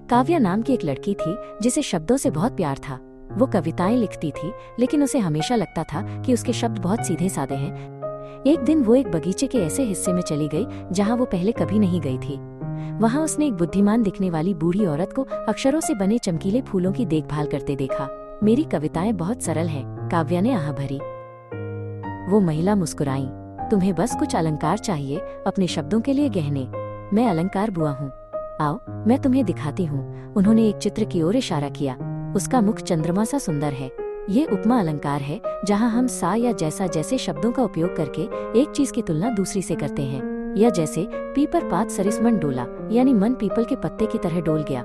काव्या नाम की एक लड़की थी जिसे शब्दों से बहुत प्यार था। वो कविताएं लिखती थी, लेकिन उसे हमेशा लगता था कि उसके शब्द बहुत सीधे साधे हैं। एक दिन वो एक बगीचे के ऐसे हिस्से में चली गई जहां वो पहले कभी नहीं गई थी। वहां उसने एक बुद्धिमान दिखने वाली बूढ़ी औरत को अक्षरों से बने चमकीले फूलों की देखभाल करते देखा। मेरी कविताएं बहुत सरल हैं, काव्या ने आह भरी। वो महिला मुस्कुराई। तुम्हें बस कुछ अलंकार चाहिए, अपने शब्दों के लिए गहने। मैं अलंकार बुआ हूँ, आओ मैं तुम्हें दिखाती हूँ। उन्होंने एक चित्र की ओर इशारा किया। उसका मुख चंद्रमा सा सुंदर है। ये उपमा अलंकार है, जहाँ हम सा या जैसा जैसे शब्दों का उपयोग करके एक चीज की तुलना दूसरी से करते हैं। या जैसे पीपर पात सरिसमन डोला, यानी मन पीपल के पत्ते की तरह डोल गया।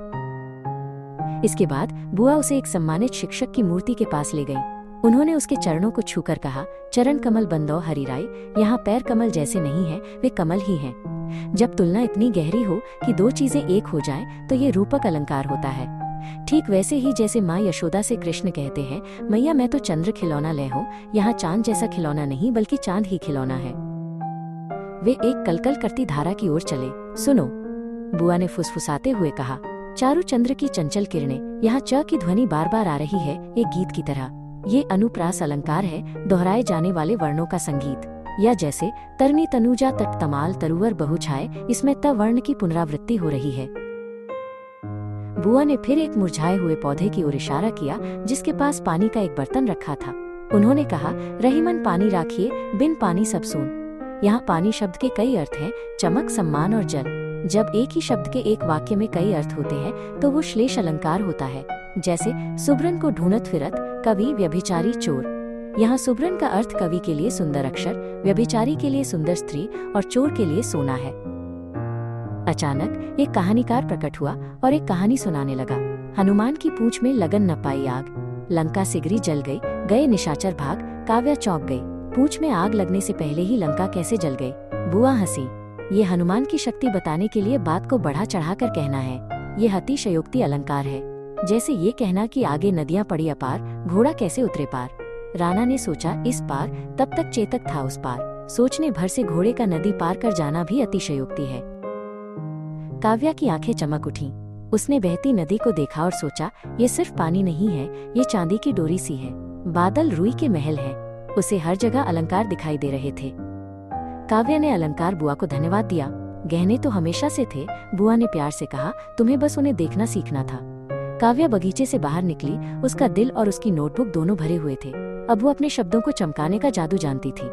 इसके बाद बुआ उसे एक सम्मानित शिक्षक की मूर्ति के पास ले गई। उन्होंने उसके चरणों को छूकर कहा, चरण कमल बंदो हरिराई, यहाँ पैर कमल जैसे नहीं है, वे कमल ही हैं। जब तुलना इतनी गहरी हो कि दो चीजें एक हो जाएं, तो ये रूपक अलंकार होता है। ठीक वैसे ही जैसे माँ यशोदा से कृष्ण कहते हैं, मैया मैं तो चंद्र खिलौना ले हूँ, यहाँ चांद जैसा खिलौना नहीं बल्कि चांद ही खिलौना है। वे एक कलकल करती धारा की ओर चले। सुनो, बुआ ने फुसफुसाते हुए कहा, चारु चंद्र की चंचल किरणें, यहाँ च की ध्वनि बार बार आ रही है, एक गीत की तरह। ये अनुप्रास अलंकार है, दोहराए जाने वाले वर्णों का संगीत। या जैसे तरनी तनुजा तट तमाल तरुवर बहुछाए, इसमें त वर्ण की पुनरावृत्ति हो रही है। बुआ ने फिर एक मुरझाए हुए पौधे की ओर इशारा किया, जिसके पास पानी का एक बर्तन रखा था। उन्होंने कहा, रहीमन पानी राखिए, बिन पानी सब सून। यहाँ पानी शब्द के कई अर्थ हैं, चमक, सम्मान और जल। जब एक ही शब्द के एक वाक्य में कई अर्थ होते हैं तो वो श्लेष अलंकार होता है। जैसे सुब्रन को ढूंढत फिरत, कवि, व्यभिचारी, चोर। यहाँ सुब्रन का अर्थ कवि के लिए सुंदर अक्षर, व्यभिचारी के लिए सुंदर स्त्री और चोर के लिए सोना है। अचानक एक कहानीकार प्रकट हुआ और एक कहानी सुनाने लगा। हनुमान की पूंछ में लगन न पाई आग, लंका सिगरी जल गई, गए निशाचर भाग, काव्या चौंक गई। पूंछ में आग लगने से पहले ही लंका कैसे जल गई? बुआ हंसी। ये हनुमान की शक्ति बताने के लिए बात को बढ़ा चढ़ाकर कहना है। ये अतिशयोक्ति अलंकार है। जैसे ये कहना कि आगे नदियां पड़ी अपार, घोड़ा कैसे उतरे पार। राणा ने सोचा इस पार, तब तक चेतक था उस पार। सोचने भर से घोड़े का नदी पार कर जाना भी अतिशयोक्ति है। काव्या की आंखें चमक उठीं। उसने बहती नदी को देखा और सोचा, ये सिर्फ पानी नहीं है, ये चांदी की डोरी सी है। बादल रुई के महल है। उसे हर जगह अलंकार दिखाई दे रहे थे। काव्या ने अलंकार बुआ को धन्यवाद दिया। गहने तो हमेशा से थे, बुआ ने प्यार से कहा, तुम्हें बस उन्हें देखना सीखना था। काव्या बगीचे से बाहर निकली। उसका दिल और उसकी नोटबुक दोनों भरे हुए थे। अब वो अपने शब्दों को चमकाने का जादू जानती थी।